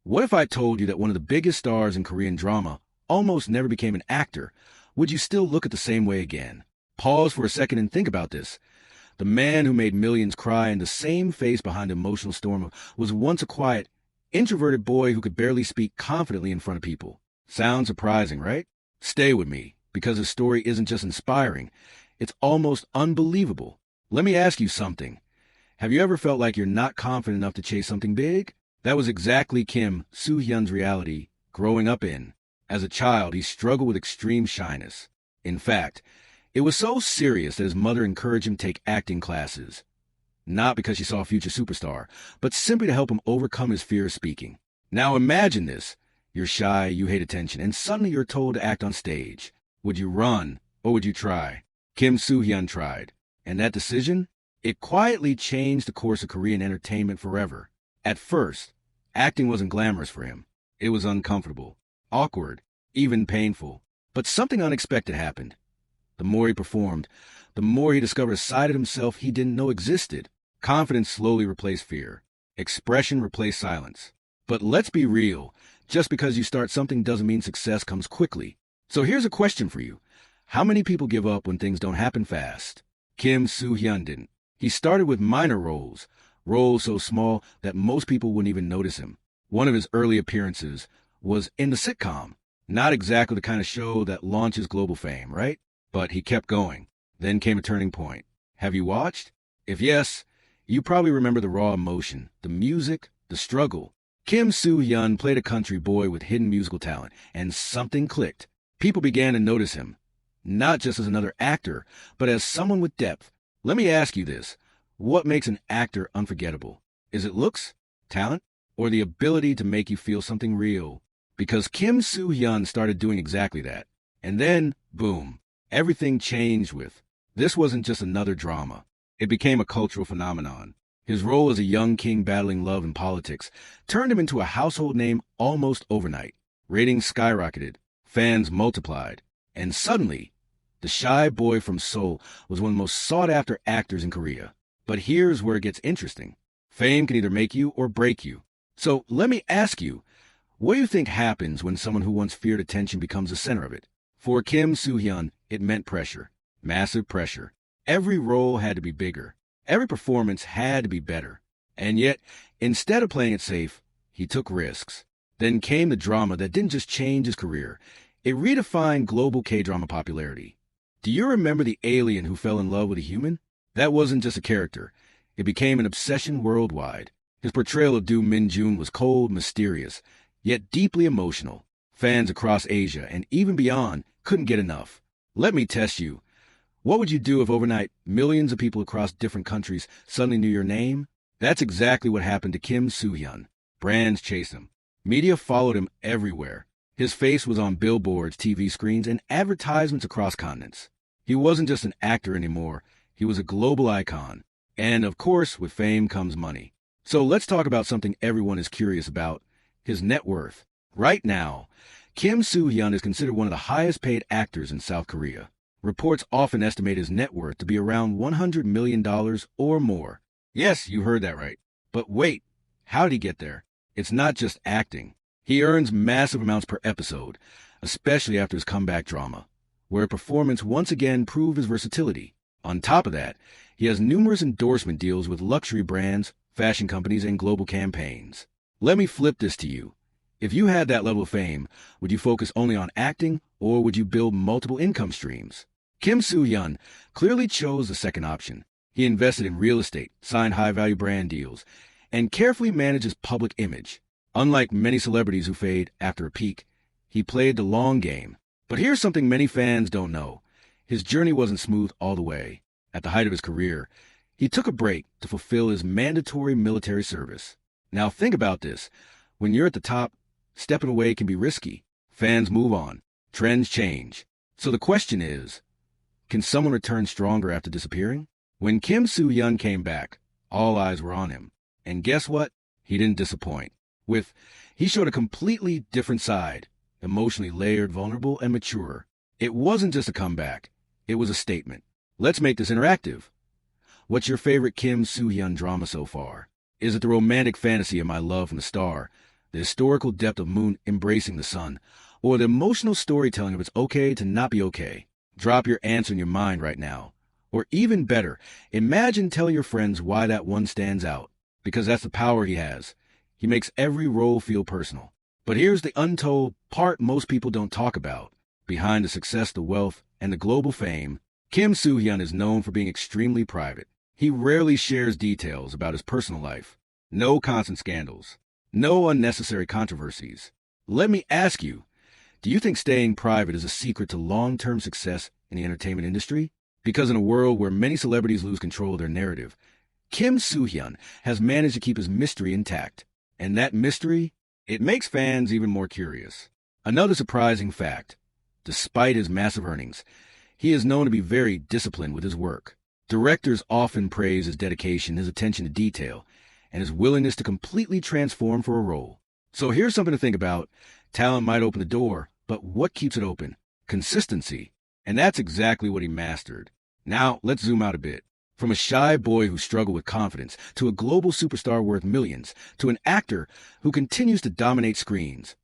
What if I told you that one of the biggest stars in Korean drama almost never became an actor? Would you still look at the same way again? Pause for a second and think about this. The man who made millions cry in the same face behind an emotional storm was once a quiet, introverted boy who could barely speak confidently in front of people. Sounds surprising, right? Stay with me, because his story isn't just inspiring, it's almost unbelievable. Let me ask you something. Have you ever felt like you're not confident enough to chase something big? That was exactly Kim Soo-hyun's reality growing up in. As a child, he struggled with extreme shyness. In fact, it was so serious that his mother encouraged him to take acting classes. Not because she saw a future superstar, but simply to help him overcome his fear of speaking. Now imagine this. You're shy, you hate attention, and suddenly you're told to act on stage. Would you run, or would you try? Kim Soo-hyun tried. And that decision? It quietly changed the course of Korean entertainment forever. At first, acting wasn't glamorous for him. It was uncomfortable, awkward, even painful. But something unexpected happened. The more he performed, the more he discovered a side of himself he didn't know existed. Confidence slowly replaced fear. Expression replaced silence. But let's be real. Just because you start something doesn't mean success comes quickly. So here's a question for you. How many people give up when things don't happen fast? Kim Soo-hyun didn't. He started with minor roles so small that most people wouldn't even notice him. One of his early appearances was in the sitcom. Not exactly the kind of show that launches global fame, right? But he kept going. Then came a turning point. Have you watched? If yes, you probably remember the raw emotion, the music, the struggle. Kim Soo-hyun played a country boy with hidden musical talent, and something clicked. People began to notice him, not just as another actor, but as someone with depth. Let me ask you this. What makes an actor unforgettable? Is it looks, talent, or the ability to make you feel something real? Because Kim Soo-hyun started doing exactly that. And then, boom, everything changed with. This wasn't just another drama. It became a cultural phenomenon. His role as a young king battling love and politics turned him into a household name almost overnight. Ratings skyrocketed, fans multiplied, and suddenly, the shy boy from Seoul was one of the most sought-after actors in Korea. But here's where it gets interesting. Fame can either make you or break you. So let me ask you, what do you think happens when someone who once feared attention becomes the center of it? For Kim Soo-hyun, it meant pressure. Massive pressure. Every role had to be bigger. Every performance had to be better. And yet, instead of playing it safe, he took risks. Then came the drama that didn't just change his career. It redefined global K-drama popularity. Do you remember the alien who fell in love with a human? That wasn't just a character. It became an obsession worldwide. His portrayal of Do Min-jun was cold, mysterious, yet deeply emotional. Fans across Asia and even beyond couldn't get enough. Let me test you. What would you do if overnight millions of people across different countries suddenly knew your name? That's exactly what happened to Kim Soo-hyun. Brands chased him. Media followed him everywhere. His face was on billboards, TV screens, and advertisements across continents. He wasn't just an actor anymore. He was a global icon. And, of course, with fame comes money. So let's talk about something everyone is curious about, his net worth. Right now, Kim Soo-hyun is considered one of the highest-paid actors in South Korea. Reports often estimate his net worth to be around $100 million or more. Yes, you heard that right. But wait, how did he get there? It's not just acting. He earns massive amounts per episode, especially after his comeback drama, where a performance once again proved his versatility. On top of that, he has numerous endorsement deals with luxury brands, fashion companies, and global campaigns. Let me flip this to you. If you had that level of fame, would you focus only on acting, or would you build multiple income streams? Kim Soo-hyun clearly chose the second option. He invested in real estate, signed high-value brand deals, and carefully managed his public image. Unlike many celebrities who fade after a peak, he played the long game. But here's something many fans don't know. His journey wasn't smooth all the way. At the height of his career, he took a break to fulfill his mandatory military service. Now think about this. When you're at the top, stepping away can be risky. Fans move on. Trends change. So the question is, can someone return stronger after disappearing? When Kim Soo-hyun came back, all eyes were on him. And guess what? He didn't disappoint. He showed a completely different side, emotionally layered, vulnerable, and mature. It wasn't just a comeback. It was a statement. Let's make this interactive. What's your favorite Kim Soo-hyun drama so far? Is it the romantic fantasy of My Love from the Star, the historical depth of Moon embracing the sun, or the emotional storytelling of it's okay to not be okay? Drop your answer in your mind right now. Or even better, imagine telling your friends why that one stands out, because that's the power he has. He makes every role feel personal. But here's the untold part most people don't talk about. Behind the success, the wealth, and the global fame, Kim Soo-hyun is known for being extremely private. He rarely shares details about his personal life. No constant scandals. No unnecessary controversies. Let me ask you, do you think staying private is a secret to long-term success in the entertainment industry? Because in a world where many celebrities lose control of their narrative, Kim Soo-hyun has managed to keep his mystery intact. And that mystery, it makes fans even more curious. Another surprising fact, despite his massive earnings, he is known to be very disciplined with his work. Directors often praise his dedication, his attention to detail, and his willingness to completely transform for a role. So here's something to think about. Talent might open the door, but what keeps it open? Consistency. And that's exactly what he mastered. Now, let's zoom out a bit. From a shy boy who struggled with confidence, to a global superstar worth millions, to an actor who continues to dominate screens.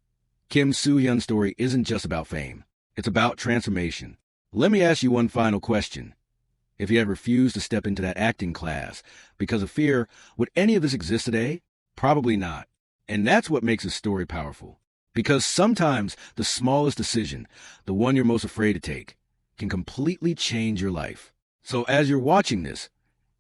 Kim Soo-hyun's story isn't just about fame. It's about transformation. Let me ask you one final question. If he had refused to step into that acting class because of fear, would any of this exist today? Probably not. And that's what makes his story powerful. Because sometimes the smallest decision, the one you're most afraid to take, can completely change your life. So as you're watching this,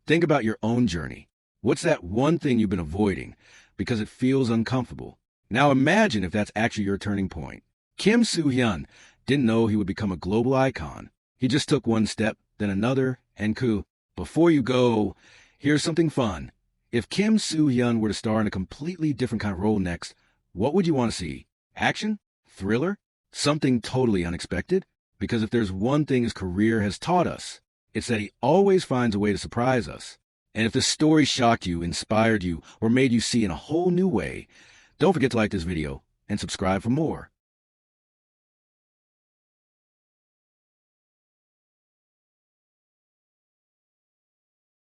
think about your own journey. What's that one thing you've been avoiding because it feels uncomfortable? Now imagine if that's actually your turning point. Kim Soo-hyun didn't know he would become a global icon. He just took one step, then another, and before you go, here's something fun. If Kim Soo-hyun were to star in a completely different kind of role next, what would you want to see? Action? Thriller? Something totally unexpected? Because if there's one thing his career has taught us, it's that he always finds a way to surprise us. And if this story shocked you, inspired you, or made you see in a whole new way, don't forget to like this video and subscribe for more.